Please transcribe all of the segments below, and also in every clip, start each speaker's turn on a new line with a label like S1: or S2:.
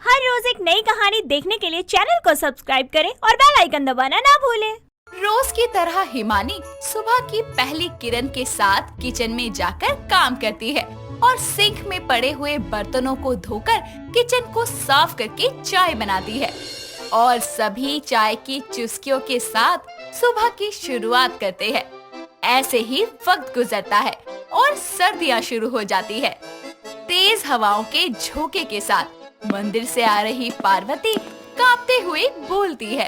S1: हर रोज एक नई कहानी देखने के लिए चैनल को सब्सक्राइब करें और बेल आइकन दबाना ना भूलें।
S2: रोज की तरह हिमानी सुबह की पहली किरण के साथ किचन में जाकर काम करती है और सिंक में पड़े हुए बर्तनों को धोकर किचन को साफ करके चाय बनाती है और सभी चाय की चुस्कियों के साथ सुबह की शुरुआत करते हैं। ऐसे ही वक्त गुजरता है और सर्दियाँ शुरू हो जाती है। तेज हवाओं के झोंके के साथ मंदिर से आ रही पार्वती कांपते हुए बोलती है,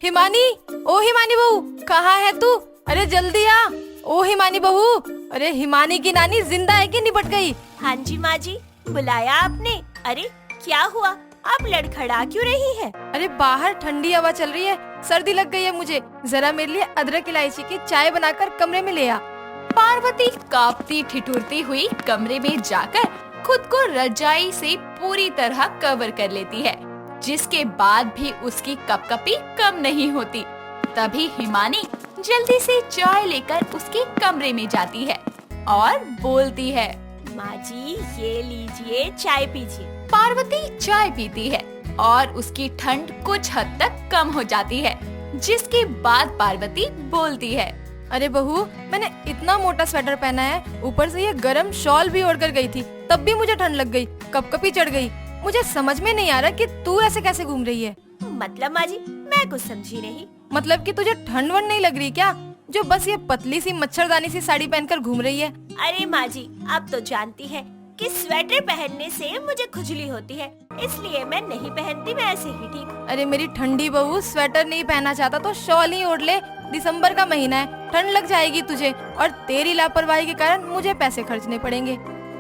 S3: हिमानी, ओ हिमानी बहू, कहाँ है तू? अरे जल्दी आ। ओ हिमानी बहू, अरे हिमानी की नानी जिंदा है कि निपट गई?
S1: हाँ जी माँ जी, बुलाया आपने? अरे क्या हुआ, आप लड़खड़ा क्यों रही हैं?
S3: अरे बाहर ठंडी हवा चल रही है, सर्दी लग गई है मुझे। जरा मेरे लिए अदरक इलायची की चाय बनाकर कमरे में ले आ।
S2: पार्वती कांपती ठिठुरती हुई कमरे में जाकर खुद को रजाई से पूरी तरह कवर कर लेती है, जिसके बाद भी उसकी कपकपी कम नहीं होती। तभी हिमानी जल्दी से चाय लेकर उसके कमरे में जाती है और बोलती है,
S1: माँ जी ये लीजिए, चाय पीजिए।
S2: पार्वती चाय पीती है और उसकी ठंड कुछ हद तक कम हो जाती है, जिसके बाद पार्वती बोलती है,
S3: अरे बहू, मैंने इतना मोटा स्वेटर पहना है, ऊपर से ये गर्म शॉल भी ओढ़ कर गई थी, तब भी मुझे ठंड लग गई, कपकपी चढ़ गई। मुझे समझ में नहीं आ रहा कि तू ऐसे कैसे घूम रही है।
S1: मतलब माँ जी, मैं कुछ समझी नहीं।
S3: मतलब कि तुझे ठंड वंड नहीं लग रही क्या, जो बस ये पतली सी मच्छरदानी सी साड़ी पहनकर घूम रही है?
S1: अरे माँ जी, आप तो जानती हैं कि स्वेटर पहनने से मुझे खुजली होती है, इसलिए मैं नहीं पहनती, मैं ऐसे ही ठीक हूँ।
S3: अरे मेरी ठंडी बहू, स्वेटर नहीं पहनना चाहता तो शॉल ही ओढ़ ले। दिसंबर का महीना है, ठंड लग जाएगी तुझे और तेरी लापरवाही के कारण मुझे पैसे खर्चने पड़ेंगे।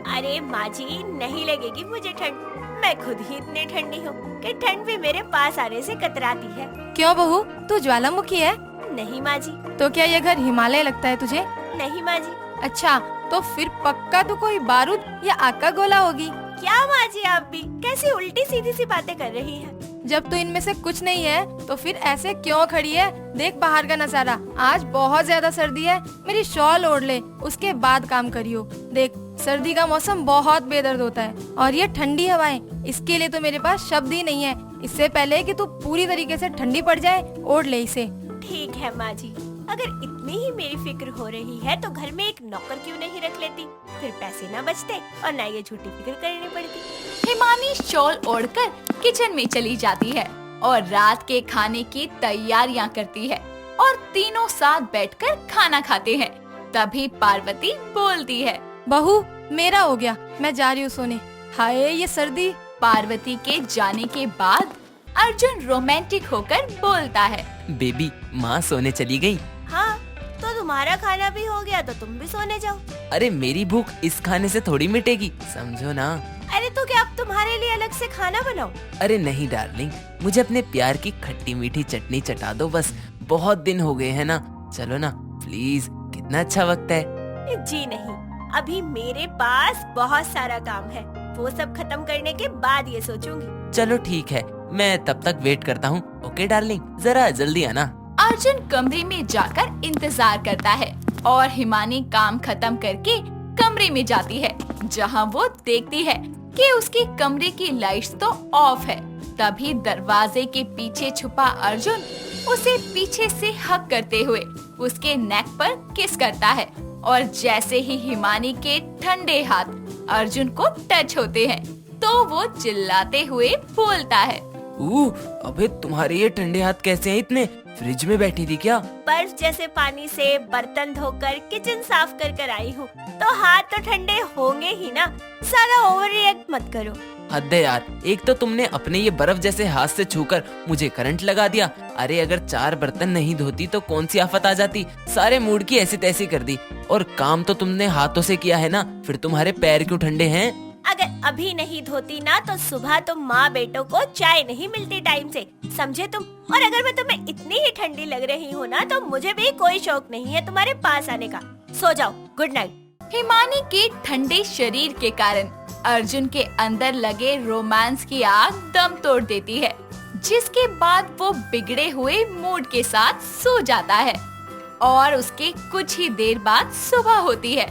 S1: अरे माँ जी, नहीं लगेगी मुझे ठंड, मैं खुद ही इतनी ठंडी हूँ कि ठंड भी मेरे पास आने से कतराती है।
S3: क्यों बहू, तू ज्वालामुखी है?
S1: नहीं माँ जी।
S3: तो क्या ये घर हिमालय लगता है तुझे?
S1: नहीं माँ जी।
S3: अच्छा, तो फिर पक्का तो कोई बारूद या आग का गोला होगी।
S1: क्या माँ जी, आप भी कैसी उल्टी सीधी सी बातें कर रही हैं?
S3: जब तो इनमें से कुछ नहीं है तो फिर ऐसे क्यों खड़ी है? देख बाहर का नजारा, आज बहुत ज्यादा सर्दी है, मेरी शॉल ओढ़ ले, उसके बाद काम करियो। देख, सर्दी का मौसम बहुत बेदर्द होता है और ये ठंडी हवाएं, इसके लिए तो मेरे पास शब्द ही नहीं है। इससे पहले कि तू पूरी तरीके से ठंडी पड़ जाए, ओढ़ ले इसे।
S1: ठीक है माँ जी, अगर इतनी ही मेरी फिक्र हो रही है तो घर में एक नौकर क्यों नहीं रख लेती, फिर पैसे ना बचते और ना ये झूठी फिक्र करनी पड़ती।
S2: हिमानी शॉल ओढ़कर किचन में चली जाती है और रात के खाने की तैयारियां करती है और तीनों साथ बैठकर खाना खाते हैं। तभी पार्वती बोलती है,
S3: बहू, मेरा हो गया, मैं जा रही हूँ सोने। हाय ये सर्दी।
S2: पार्वती के जाने के बाद अर्जुन रोमांटिक होकर बोलता है,
S4: बेबी, माँ सोने चली गई।
S1: हाँ, तो तुम्हारा खाना भी हो गया तो तुम भी सोने जाओ।
S4: अरे मेरी भूख इस खाने से थोड़ी मिटेगी, समझो ना।
S1: अरे तो क्या अब तुम्हारे लिए अलग से खाना बनाओ?
S4: अरे नहीं डार्लिंग, मुझे अपने प्यार की खट्टी मीठी चटनी चटा दो बस, बहुत दिन हो गए हैं ना। चलो ना प्लीज, कितना अच्छा वक्त है।
S1: जी नहीं, अभी मेरे पास बहुत सारा काम है, वो सब खत्म करने के बाद ये सोचूंगी।
S4: चलो ठीक है, मैं तब तक वेट करता हूँ। ओके डार्लिंग, जरा जल्दी आना।
S2: अर्जुन कमरे में जाकर इंतजार करता है और हिमानी काम खत्म करके कमरे में जाती है, जहां वो देखती है कि उसके कमरे की लाइट्स तो ऑफ है। तभी दरवाजे के पीछे छुपा अर्जुन उसे पीछे से हग करते हुए उसके नेक पर किस करता है और जैसे ही हिमानी के ठंडे हाथ अर्जुन को टच होते हैं तो वो चिल्लाते हुए बोलता है,
S4: अबे तुम्हारे ये ठंडे हाथ कैसे हैं इतने? फ्रिज में बैठी थी क्या?
S1: बर्फ जैसे पानी से बर्तन धोकर किचन साफ कर कर आई हूँ, तो हाथ तो ठंडे होंगे ही ना। सारा ओवर रिएक्ट मत करो।
S4: हद है यार, एक तो तुमने अपने ये बर्फ जैसे हाथ से छूकर मुझे करंट लगा दिया। अरे अगर 4 बर्तन नहीं धोती तो कौन सी आफत आ जाती। सारे मूड की ऐसी तैसी कर दी। और काम तो तुमने हाथों से किया है ना, फिर तुम्हारे पैर क्यों ठंडे हैं?
S1: अगर अभी नहीं धोती ना तो सुबह तुम माँ बेटों को चाय नहीं मिलती टाइम से, समझे तुम? और अगर मैं तुम्हें इतनी ही ठंडी लग रही हूँ ना तो मुझे भी कोई शौक नहीं है तुम्हारे पास आने का। सो जाओ, गुड नाइट।
S2: हिमानी के ठंडे शरीर के कारण अर्जुन के अंदर लगे रोमांस की आग दम तोड़ देती है, जिसके बाद वो बिगड़े हुए मूड के साथ सो जाता है और उसके कुछ ही देर बाद सुबह होती है।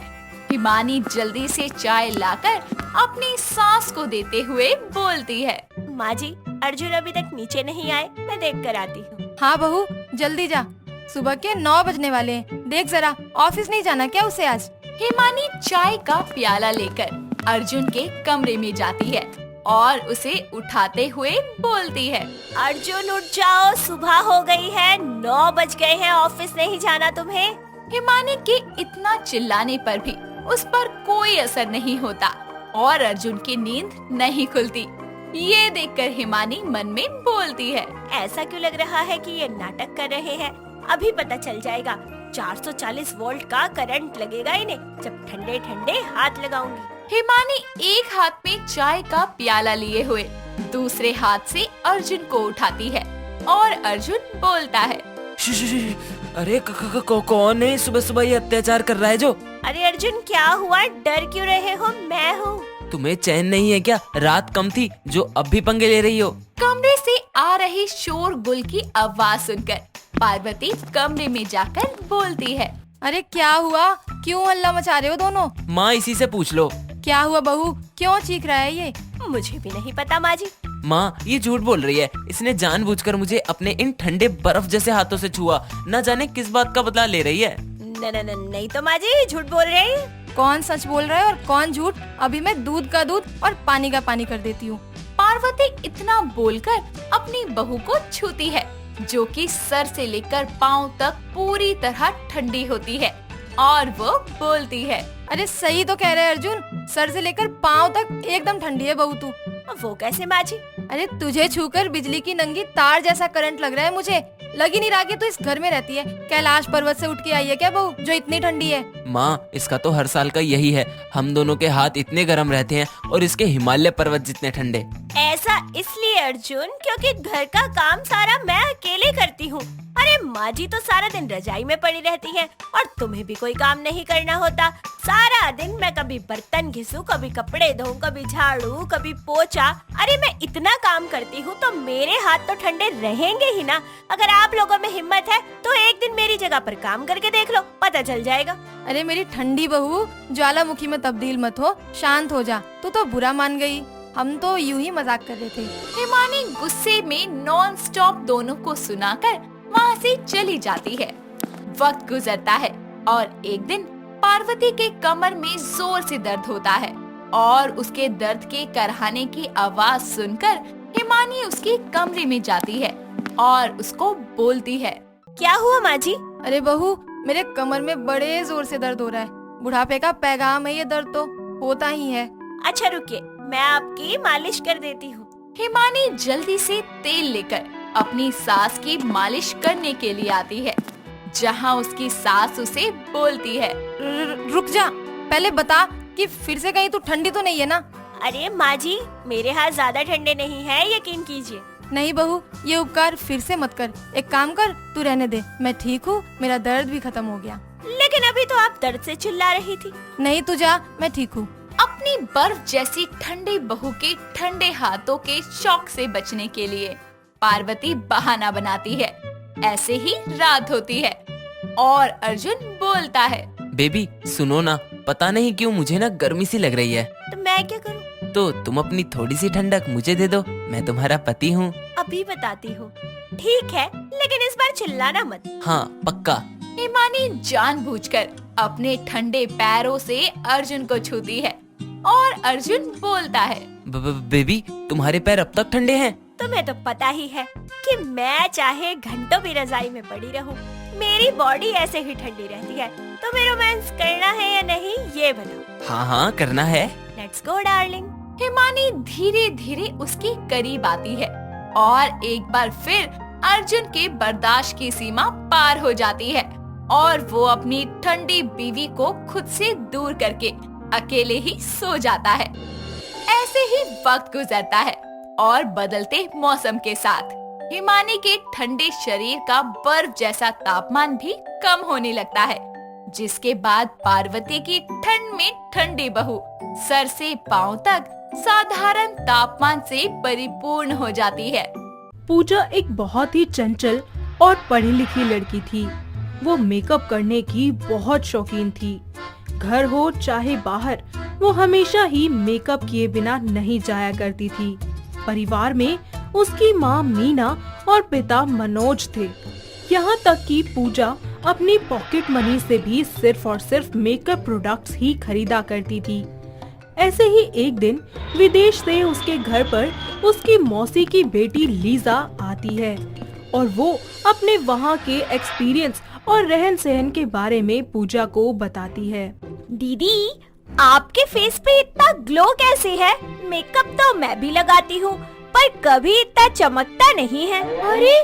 S2: हिमानी जल्दी से चाय लाकर अपनी सास को देते हुए बोलती है।
S1: माँ जी, अर्जुन अभी तक नीचे नहीं आए, मैं देख कर आती हूँ।
S3: हाँ बहू, जल्दी जा, सुबह के 9 बजने वाले हैं। देख जरा, ऑफिस नहीं जाना क्या उसे आज?
S2: हिमानी चाय का प्याला लेकर अर्जुन के कमरे में जाती है और उसे उठाते हुए बोलती है।
S1: अर्जुन उठ जाओ, सुबह हो गई है, 9 बज गए हैं, ऑफिस नहीं जाना तुम्हें?
S2: हिमानी के इतना चिल्लाने पर भी उस पर कोई असर नहीं होता और अर्जुन की नींद नहीं खुलती। ये देखकर हिमानी मन में बोलती है,
S1: ऐसा क्यों लग रहा है कि ये नाटक कर रहे हैं? अभी पता चल जाएगा। 440 वोल्ट का करंट लगेगा इन्हें, जब ठंडे ठंडे हाथ लगाऊंगी।
S2: हिमानी एक हाथ में चाय का प्याला लिए हुए दूसरे हाथ से अर्जुन को उठाती है और अर्जुन बोलता है।
S4: अरे कौन है सुबह सुबह ये अत्याचार कर रहा है जो?
S1: अरे अर्जुन, क्या हुआ? डर क्यों रहे हो? मैं हूँ।
S4: तुम्हें चैन नहीं है क्या? रात कम थी जो अब भी पंगे ले रही हो?
S2: कमरे से आ रही शोरगुल की आवाज सुनकर पार्वती कमरे में जाकर बोलती है।
S3: अरे क्या हुआ? क्यों हल्ला मचा रहे हो दोनों?
S4: माँ, इसी से पूछ लो।
S3: क्या हुआ बहू, क्यों चीख रहा है ये?
S1: मुझे भी नहीं पता माँ जी।
S4: माँ, ये झूठ बोल रही है। इसने जानबूझकर मुझे अपने इन ठंडे बर्फ जैसे हाथों से छुआ। न जाने किस बात का बदला ले रही है।
S1: नहीं तो माँ जी, झूठ बोल रही है।
S3: कौन सच बोल रहा है और कौन झूठ? अभी मैं दूध का दूध और पानी का पानी कर देती हूँ।
S2: पार्वती इतना बोलकर अपनी बहू को छूती है, जो कि सर से लेकर पाँव तक पूरी तरह ठंडी होती है और वो बोलती है।
S3: अरे सही तो कह रहे हैं अर्जुन, सर से लेकर पाँव तक एकदम ठंडी है बहू तू।
S1: वो कैसे माँ जी?
S3: अरे तुझे छूकर बिजली की नंगी तार जैसा करंट लग रहा है मुझे। लग ही नहीं रहा कि तू इस घर में रहती है। कैलाश पर्वत से उठ के आई है क्या बहू, जो इतनी ठंडी है?
S4: माँ, इसका तो हर साल का यही है। हम दोनों के हाथ इतने गर्म रहते हैं और इसके हिमालय पर्वत जितने ठंडे।
S1: ऐसा इसलिए अर्जुन, क्योंकि घर का काम सारा मैं अकेले करती हूँ। अरे माँ जी तो सारा दिन रजाई में पड़ी रहती हैं और तुम्हें भी कोई काम नहीं करना होता। सारा दिन मैं कभी बर्तन घिसूं, कभी कपड़े धोऊं, कभी झाड़ू, कभी पोछा। अरे मैं इतना काम करती हूँ तो मेरे हाथ तो ठंडे रहेंगे ही ना। अगर आप लोगों में हिम्मत है तो एक दिन मेरी जगह पर काम करके देख लो, पता चल जाएगा।
S3: अरे मेरी ठंडी बहू, ज्वालामुखी में तब्दील मत हो, शांत हो जा। तू तो बुरा मान गई, हम तो यूं ही मजाक कर रहे थे।
S2: हिमानी गुस्से में नॉन स्टॉप दोनों को सुनाकर वहाँ से चली जाती है। वक्त गुजरता है और एक दिन पार्वती के कमर में जोर से दर्द होता है और उसके दर्द के करहाने की आवाज सुनकर हिमानी उसके कमरे में जाती है और उसको बोलती है।
S1: क्या हुआ माँ जी?
S3: अरे बहू, मेरे कमर में बड़े जोर से दर्द हो रहा है। बुढ़ापे का पैगाम है ये दर्द, तो होता ही है।
S1: अच्छा रुकिए, मैं आपकी मालिश कर देती हूँ।
S2: हिमानी जल्दी से तेल लेकर अपनी सास की मालिश करने के लिए आती है, जहाँ उसकी सास उसे बोलती है।
S3: रुक जा, पहले बता कि फिर से कहीं तू ठंडी तो नहीं है ना?
S1: अरे माँ जी, मेरे हाथ ज्यादा ठंडे नहीं है, यकीन कीजिए।
S3: नहीं बहू, ये उपकार फिर से मत कर। एक काम कर, तू रहने दे, मैं ठीक हूँ, मेरा दर्द भी खत्म हो गया।
S1: लेकिन अभी तो आप दर्द से चिल्ला रही थी।
S3: नहीं तू जा, मैं ठीक हूँ।
S2: अपनी बर्फ जैसी ठंडी बहू के ठंडे हाथों के शौक से बचने के लिए पार्वती बहाना बनाती है। ऐसे ही रात होती है और अर्जुन बोलता है।
S4: बेबी सुनो ना, पता नहीं क्यों मुझे ना गर्मी सी लग रही है।
S1: तो मैं क्या करूँ?
S4: तो तुम अपनी थोड़ी सी ठंडक मुझे दे दो, मैं तुम्हारा पति हूँ।
S1: अभी बताती हूँ। ठीक है, लेकिन इस बार चिल्लाना मत।
S4: हाँ पक्का।
S2: हिमानी जानबूझकर अपने ठंडे पैरों से अर्जुन को छूती है और अर्जुन बोलता है।
S4: बेबी, तुम्हारे पैर अब तक ठंडे हैं?
S1: तुम्हें तो पता ही है कि मैं चाहे घंटों भी रजाई में पड़ी रहूं, मेरी बॉडी ऐसे ही ठंडी रहती है। तुम्हें रोमांस करना है या नहीं, ये बताओ।
S4: हाँ हाँ करना है।
S1: Let's go darling.
S2: हिमानी धीरे धीरे उसके करीब आती है और एक बार फिर अर्जुन के बर्दाश्त की सीमा पार हो जाती है और वो अपनी ठंडी बीवी को खुद से दूर करके अकेले ही सो जाता है। ऐसे ही वक्त गुजरता है और बदलते मौसम के साथ हिमानी के ठंडे शरीर का बर्फ जैसा तापमान भी कम होने लगता है, जिसके बाद पार्वती की ठंड में ठंडी बहू सर से पांव तक साधारण तापमान से परिपूर्ण हो जाती है।
S5: पूजा एक बहुत ही चंचल और पढ़ी लिखी लड़की थी। वो मेकअप करने की बहुत शौकीन थी। घर हो चाहे बाहर, वो हमेशा ही मेकअप किए बिना नहीं जाया करती थी। परिवार में उसकी माँ मीना और पिता मनोज थे। यहाँ तक कि पूजा अपनी पॉकेट मनी से भी सिर्फ और सिर्फ मेकअप प्रोडक्ट्स ही खरीदा करती थी। ऐसे ही एक दिन विदेश से उसके घर पर उसकी मौसी की बेटी लीजा आती है और वो अपने वहाँ के एक्सपीरियंस और रहन सहन के बारे में पूजा को बताती है।
S1: दीदी, आपके फेस पे इतना ग्लो कैसे है? मेकअप तो मैं भी लगाती हूँ पर कभी इतना चमकता नहीं है। अरे,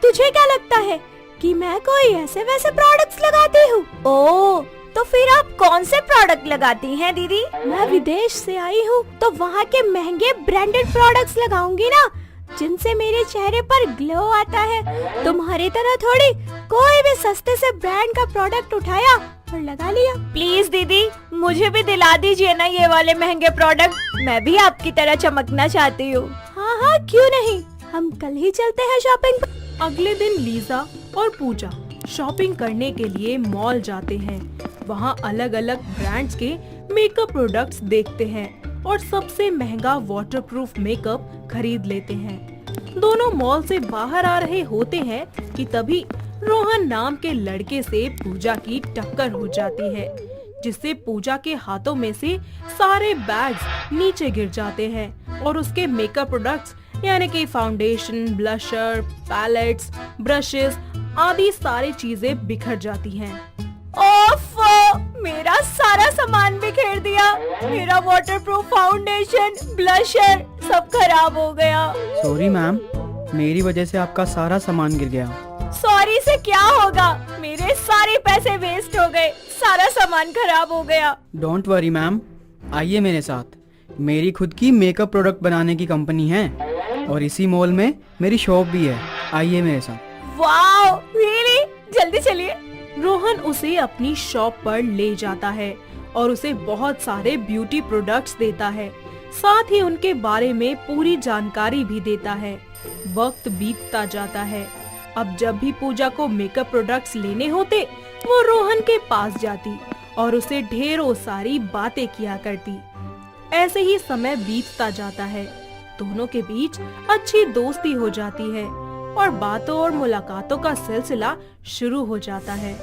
S1: तुझे क्या लगता है कि मैं कोई ऐसे वैसे प्रोडक्ट्स लगाती हूँ? ओह, तो फिर आप कौन से प्रोडक्ट लगाती हैं दीदी? मैं विदेश से आई हूँ तो वहाँ के महंगे ब्रांडेड प्रोडक्ट्स लगाऊंगी ना, जिनसे मेरे चेहरे पर ग्लो आता है। तुम्हारी तरह थोड़ी कोई भी सस्ते से ब्रांड का प्रोडक्ट उठाया और लगा लिया। प्लीज दीदी, मुझे भी दिला दीजिए ना ये वाले महंगे प्रोडक्ट। मैं भी आपकी तरह चमकना चाहती हूँ। हाँ हाँ, क्यों नहीं, हम कल ही चलते हैं शॉपिंग पर।
S5: अगले दिन लीजा और पूजा शॉपिंग करने के लिए मॉल जाते हैं। वहाँ अलग अलग ब्रांड्स के मेकअप प्रोडक्ट्स देखते हैं और सबसे महंगा वाटरप्रूफ मेकअप खरीद लेते हैं। दोनों मॉल से बाहर आ रहे होते हैं कि तभी रोहन नाम के लड़के से पूजा की टक्कर हो जाती है, जिससे पूजा के हाथों में से सारे बैग्स नीचे गिर जाते हैं और उसके मेकअप प्रोडक्ट्स यानी कि फाउंडेशन, ब्लशर, पैलेट्स, ब्रशेस आदि सारी चीजें बिखर जाती हैं।
S1: ओफो, मेरा सारा सामान बिखेर दिया। मेरा वाटरप्रूफ फाउंडेशन, ब्लशर सब खराब हो गया।
S6: सॉरी मैम, मेरी वजह से आपका सारा सामान गिर गया।
S1: सॉरी से क्या होगा, मेरे सारे पैसे वेस्ट हो गए, सारा सामान खराब हो गया।
S6: डोंट वरी मैम, आइए मेरे साथ। मेरी खुद की मेकअप प्रोडक्ट बनाने की कंपनी है और इसी मॉल में मेरी शॉप भी है। आइए मेरे साथ।
S1: Wow, really? जल्दी चलिए।
S5: रोहन उसे अपनी शॉप पर ले जाता है और उसे बहुत सारे ब्यूटी प्रोडक्ट्स देता है, साथ ही उनके बारे में पूरी जानकारी भी देता है। वक्त बीतता जाता है। अब जब भी पूजा को मेकअप प्रोडक्ट्स लेने होते, वो रोहन के पास जाती और उसे ढेरों सारी बातें किया करती। ऐसे ही समय बीतता जाता है। दोनों के बीच अच्छी दोस्ती हो जाती है और बातों और मुलाकातों का सिलसिला शुरू हो जाता है।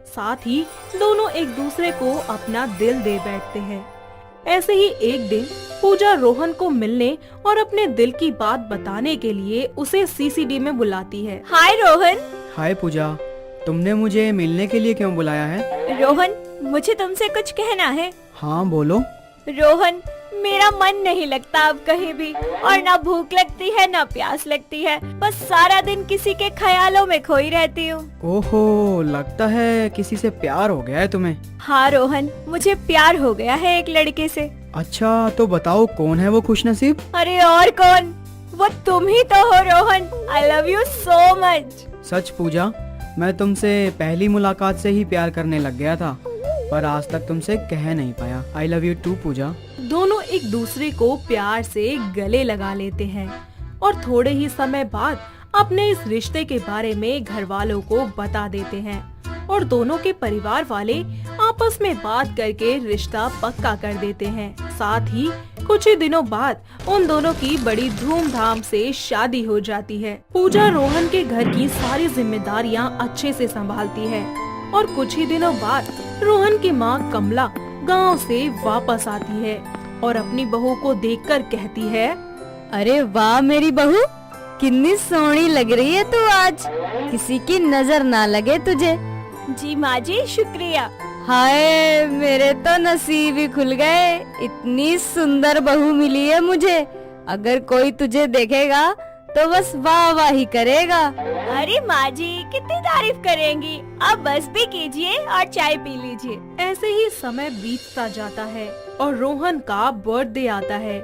S5: साथ ही दोनों एक दूसरे को अपना दिल दे बैठते हैं। ऐसे ही एक दिन पूजा रोहन को मिलने और अपने दिल की बात बताने के लिए उसे सीसीडी में बुलाती है।
S1: हाय रोहन।
S6: हाय पूजा, तुमने मुझे मिलने के लिए क्यों बुलाया है?
S1: रोहन, मुझे तुमसे कुछ कहना है।
S6: हाँ बोलो।
S1: रोहन, मेरा मन नहीं लगता अब कहीं भी, और ना भूख लगती है ना प्यास लगती है। बस सारा दिन किसी के ख्यालों में खोई रहती हूँ।
S6: ओहो, लगता है किसी से प्यार हो गया है तुम्हें।
S1: हाँ रोहन, मुझे प्यार हो गया है एक लड़के से।
S6: अच्छा, तो बताओ कौन है वो खुशनसीब?
S1: अरे और कौन, वो तुम ही तो हो Rohan. I love you so much.
S6: सच पूजा, मैं तुमसे पहली मुलाकात से ही प्यार करने लग गया था, पर आज तक तुमसे कह नहीं पाया। आई लव यू टू पूजा।
S5: दोनों एक दूसरे को प्यार से गले लगा लेते हैं और थोड़े ही समय बाद अपने इस रिश्ते के बारे में घर वालों को बता देते हैं और दोनों के परिवार वाले आपस में बात करके रिश्ता पक्का कर देते हैं। साथ ही कुछ ही दिनों बाद उन दोनों की बड़ी धूमधाम से शादी हो जाती है। पूजा रोहन के घर की सारी जिम्मेदारियां अच्छे से संभालती है और कुछ ही दिनों बाद रोहन की माँ कमला गांव से वापस आती है और अपनी बहू को देखकर कहती है,
S7: अरे वाह मेरी बहू, कितनी सोहनी लग रही है तू आज, किसी की नजर ना लगे तुझे।
S1: जी माँ जी, शुक्रिया।
S7: हाय, मेरे तो नसीब ही खुल गए, इतनी सुंदर बहू मिली है मुझे। अगर कोई तुझे देखेगा तो बस वाह वाह ही करेगा।
S1: अरे माँ जी, कितनी तारीफ करेंगी, अब बस भी कीजिए और चाय पी लीजिए।
S5: ऐसे ही समय बीतता जाता है और रोहन का बर्थडे आता है।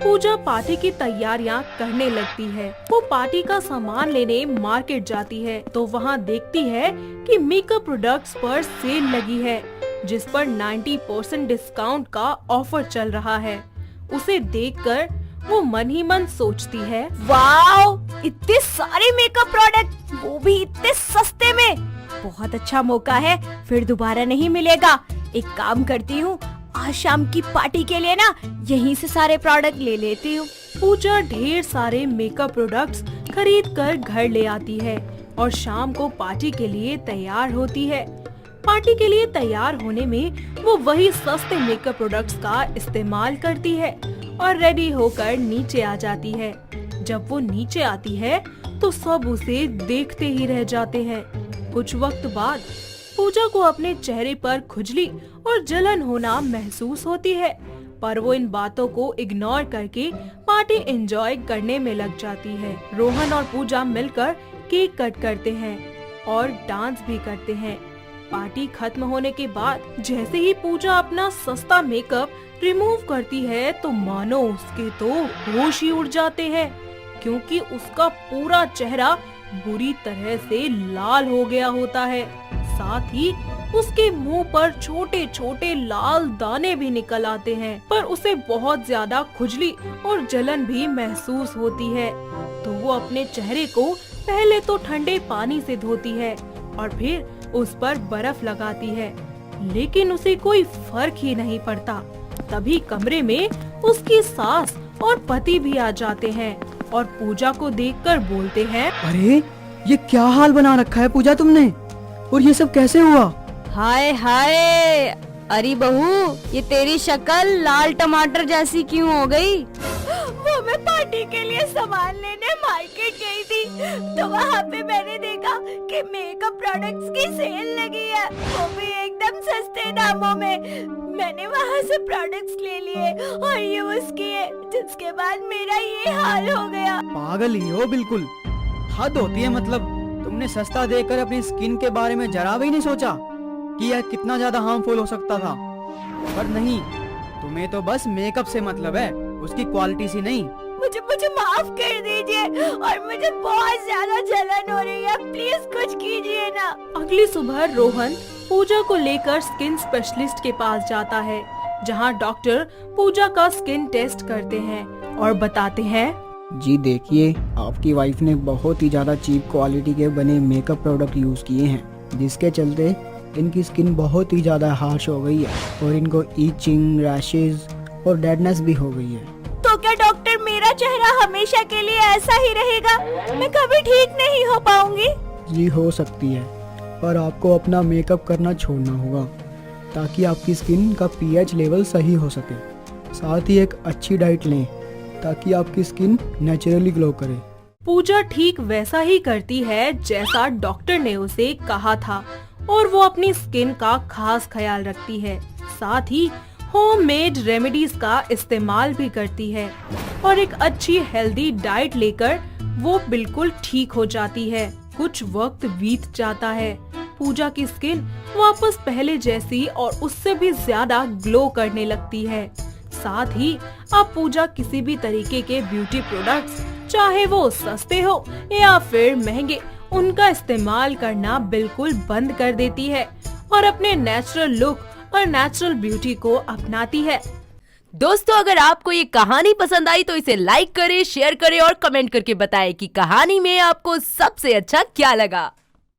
S5: पूजा पार्टी की तैयारियां करने लगती है। वो पार्टी का सामान लेने मार्केट जाती है तो वहाँ देखती है कि मेकअप प्रोडक्ट्स पर सेल लगी है, जिस पर 90% डिस्काउंट का ऑफर चल रहा है। उसे देखकर वो मन ही मन सोचती है,
S1: वाओ, इतने सारे मेकअप प्रोडक्ट, वो भी इतने सस्ते में। बहुत अच्छा मौका है, फिर दोबारा नहीं मिलेगा। एक काम करती हूँ, आज शाम की पार्टी के लिए ना यहीं से सारे प्रोडक्ट ले लेती हूँ।
S5: पूजा ढेर सारे मेकअप प्रोडक्ट्स खरीद कर घर ले आती है और शाम को पार्टी के लिए तैयार होती है। पार्टी के लिए तैयार होने में वो वही सस्ते मेकअप प्रोडक्ट्स का इस्तेमाल करती है और रेडी होकर नीचे आ जाती है। जब वो नीचे आती है तो सब उसे देखते ही रह जाते हैं। कुछ वक्त बाद पूजा को अपने चेहरे पर खुजली और जलन होना महसूस होती है, पर वो इन बातों को इग्नोर करके पार्टी एंजॉय करने में लग जाती है। रोहन और पूजा मिलकर केक कट करते हैं और डांस भी करते हैं। पार्टी खत्म होने के बाद जैसे ही पूजा अपना सस्ता मेकअप रिमूव करती है तो मानो उसके तो होश ही उड़ जाते हैं, क्योंकि उसका पूरा चेहरा बुरी तरह से लाल हो गया होता है। साथ ही उसके मुंह पर छोटे छोटे लाल दाने भी निकल आते हैं, पर उसे बहुत ज्यादा खुजली और जलन भी महसूस होती है। तो वो अपने चेहरे को पहले तो ठंडे पानी से धोती है और फिर उस पर बर्फ लगाती है, लेकिन उसे कोई फर्क ही नहीं पड़ता। तभी कमरे में उसकी सास और पति भी आ जाते हैं और पूजा को देखकर बोलते हैं,
S6: अरे ये क्या हाल बना रखा है पूजा तुमने, और ये सब कैसे हुआ?
S7: हाय हाय, अरे बहू, ये तेरी शक्ल लाल टमाटर जैसी क्यों हो गई?
S1: वो मैं पार्टी के लिए सामान लेने मार्केट गई थी, तो वहाँ पे मैंने देखा कि मेकअप प्रोडक्ट्स की सेल लगी है, वो भी एकदम सस्ते दामों में। मैंने वहाँ से प्रोडक्ट्स ले लिए और यूज किए, जिसके बाद मेरा ये हाल हो गया।
S6: पागल ही हो बिल्कुल, हद होती है। मतलब तुमने सस्ता देखकर अपनी स्किन के बारे में जरा भी नहीं सोचा कि यह कितना ज्यादा हार्मफुल हो सकता था। पर नहीं, तुम्हें तो बस मेकअप से मतलब है, उसकी क्वालिटी से नहीं।
S1: मुझे माफ कर दीजिए और मुझे बहुत ज्यादा जलन हो रही है, प्लीज कुछ कीजिए ना।
S5: अगली सुबह रोहन पूजा को लेकर स्किन स्पेशलिस्ट के पास जाता है, जहां डॉक्टर पूजा का स्किन टेस्ट करते हैं और बताते हैं,
S6: जी देखिए, आपकी वाइफ ने बहुत ही ज्यादा चीप क्वालिटी के बने मेकअप प्रोडक्ट यूज किए हैं, जिसके चलते इनकी स्किन बहुत ही ज्यादा हार्श हो गई है और इनको ईचिंग, रैशेज और डेडनेस भी हो गई है।
S1: तो क्या डॉक्टर मेरा चेहरा हमेशा के लिए ऐसा ही रहेगा? मैं कभी ठीक नहीं हो पाऊंगी?
S6: जी हो सकती है, पर आपको अपना मेकअप करना छोड़ना होगा ताकि आपकी स्किन का पीएच लेवल सही हो सके। साथ ही एक अच्छी डाइट लें ताकि आपकी स्किन नेचुरली ग्लो करे।
S5: पूजा ठीक वैसा ही करती है जैसा डॉक्टर ने उसे कहा था और वो अपनी स्किन का खास ख्याल रखती है। साथ ही होममेड रेमेडीज का इस्तेमाल भी करती है और एक अच्छी हेल्दी डाइट लेकर वो बिल्कुल ठीक हो जाती है। कुछ वक्त बीत जाता है, पूजा की स्किन वापस पहले जैसी और उससे भी ज्यादा ग्लो करने लगती है। साथ ही अब पूजा किसी भी तरीके के ब्यूटी प्रोडक्ट्स, चाहे वो सस्ते हो या फिर महंगे, उनका इस्तेमाल करना बिल्कुल बंद कर देती है और अपने नेचुरल लुक और नेचुरल ब्यूटी को अपनाती है।
S8: दोस्तों, अगर आपको ये कहानी पसंद आई तो इसे लाइक करें, शेयर करें और कमेंट करके बताएं कि कहानी में आपको सबसे अच्छा क्या लगा।